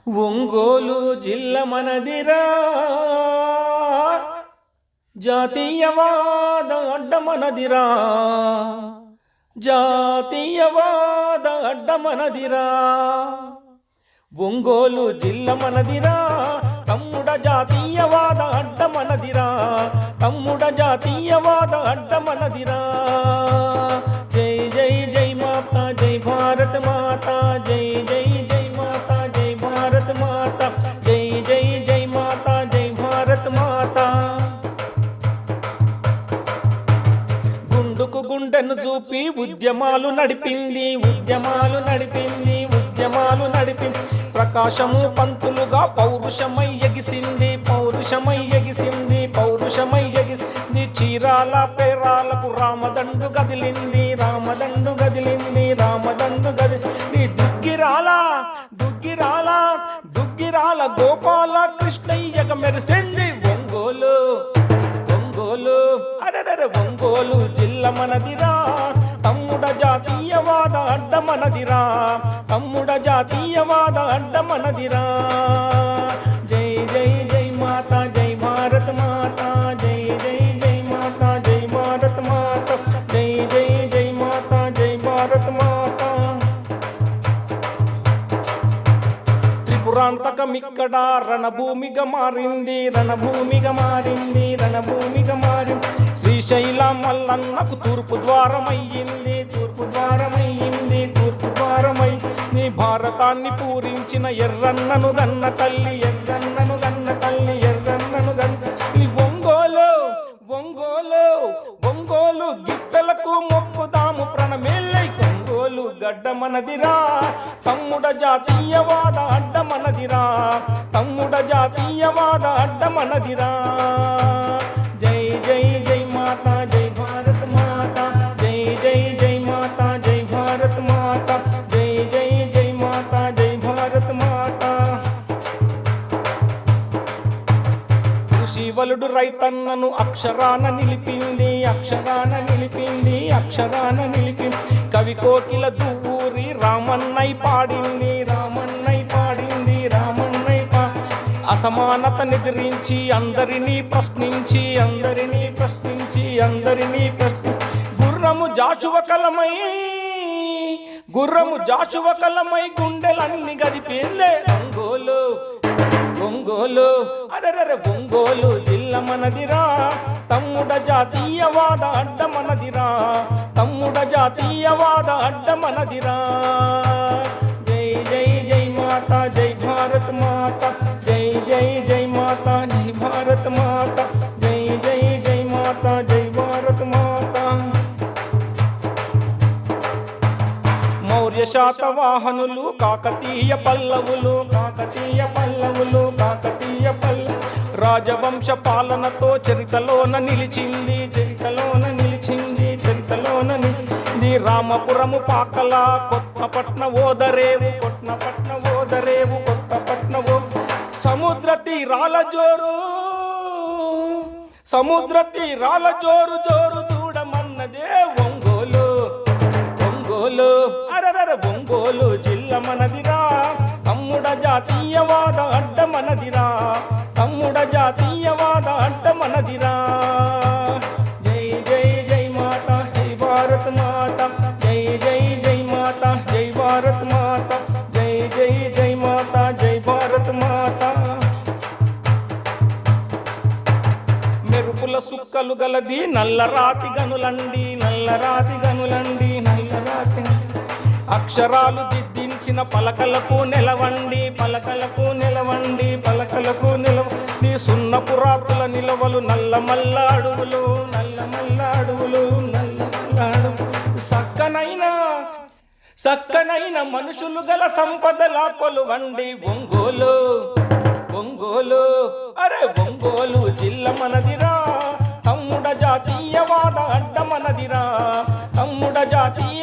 ఒంగోలు జిల్లా మనదిరా, జాతీయవాద అడ్డమనదిరా, జాతీయవాద అడ్డమనదిరా. ఒంగోలు జిల్లా మనదిరా, తమ్ముడ జాతీయవాద అడ్డమనదిరా, తమ్ముడ జాతీయవాద అడ్డమనదిరా. జై జై జై మాతా, జై భారత మాతా, జై జై జై మాతా, జై భారత మాతా, జై జై జై మాతా, జై భారత మాతా. గుండుకు గుండెను చూపి ఉద్యమాలు నడిపింది, ఉద్యమాలు నడిపింది, ఉద్యమాలు నడిపింది. ప్రకాశము పంతులుగా పౌరుషమై ఎగిసింది, పౌరుషమై ఎగిసింది, పౌరుషమై ఎగిసింది. చీరాల పేరాలకు రామదండు గదిలింది, రామదండు గదిలింది, రామదండు గదిలింది. దుగ్గిరాల దుగ్గిరాల దుగ్గిరాల గోపాల కృష్ణయ్యగా మెరిసింది ఒంగోలు, ఒంగోలు అరెరెరె ఒంగోలు జిల్లా మనదిరా, తమ్ముడ జాతీయవాద అడ్డమనదిరా, తమ్ముడ జాతీయవాద అడ్డమనదిరా. జై జై జై మాతా, జై భారత మాతా, జై జై జై మాతా, జై భారత మాతా, జై జై జై మాతా, జై భారత మాతా. త్రిపురాంతకమిక్కడ రణభూమిగా మారింది, రణభూమిగా మారింది, రణభూమిగా మారింది. శ్రీశైలం మల్లన్నకు తూర్పు ద్వారమయ్యింది, తూర్పు ద్వారమయ్యింది, తూర్పు ద్వారమై. నీ భారతాన్ని పూరించిన ఎర్రన్నను గన్న తల్లి, ఎర్రన్నను గన్న తల్లి, ఎర్రన్నను గన్న తల్లి. ఒంగోలు ఒంగోలు ఒంగోలు గిట్టలకు మొక్కుదాము ప్రణమేళ్ళై. ఒంగోలు గడ్డమనదిరా, తమ్ముడ జాతీయవాద అడ్డమనదిరా, తమ్ముడ జాతీయవాద అడ్డమనదిరా. జై జై జై మాతా, జై భారత మాతా, జై జై జై మాతా, జై భారత మాతా, జై జై జై మాతా, జై భారత మాతా. కృషివలుడు రైతన్నను అక్షరాన నిలిపింది, అక్షరాన నిలిపింది, అక్షరాన నిలిపింది. కవి కోకిల దువ్వూరి రామన్నై పాడింది, రామన్నై పాడింది, రామన్నై అసమానత నిద్రించి అందరినీ ప్రశ్నించి, అందరినీ ప్రశ్నించి, అందరినీ ప్రశ్నించి. గుర్రము జాషువ కలమై, గుర్రము జాషువ కలమై గుండెలన్నీ గదిపిందే ఒంగోలు, ఒంగోలు అరెరెరె ఒంగోలు జిల్లా మనదిరా, తమ్ముడ జాతీయవాద అడ్డమనదిరా, తమ్ముడ జాతీయవాద అడ్డమనదిరా. జై జై జై మాతా, జై భారత మాతా, జై జై జై మాతా, జై భారత మాతా, జై జై జై మాతా, జై భారత మాతా. మౌర్య శాతవాహనులు కాకతీయ పల్లవులు, కాకతీయ పల్లవులు, కాకతీయ పల్లవు. రాజవంశ పాలనతో చరితలోన నిలిచింది, చరితలోన నిలిచింది, చరితలోన నిలిచింది. రామపురము పాకల కొత్తపట్న ఓదరేవు, కొత్తపట్న ఓదరేవు, కొత్తపట్న ఓ. సముద్ర తీరాల జోరు, సముద్ర తీరాల జోరు, జోరు చూడమన్నదే ఒంగోలు, ఒంగోలు అరెరెరె ఒంగోలు జిల్లా మనదిరా, తమ్ముడ జాతీయవాద అడ్డమనదిరా, తమ్ముడ జాతీయవాద అడ్డమనదిరా. జై జై జై మాతా, జై భారత మాతా, జై జై జై మాతా, జై భారత మాతా, జై జై జై మాతా, జై భారత మాతా. మెరుపుల సుక్కలు గలది నల్లరాతి గనులండి, నల్లరాతి గనులండి, నల్లరాతి. అక్షరాలు దిద్దించిన పలకలకు నిలవండి, పలకలకు నిలవండి, పలకలకు నిలవండి. సున్నపురాతుల నిలవలు నల్లమల్ల అడుగులు, నల్లమల్ల అడుగులు, నల్లమల్ల అడుగులు. సక్కనైన సక్కనైన మనుషులు గల సంపదల కొలువండి ఒంగోలు, ఒంగోలు అరే ఒంగోలు జిల్లా మనదిరా, తమ్ముడ జాతీయవాద అడ్డమనదిరా, తమ్ముడ జాతీయ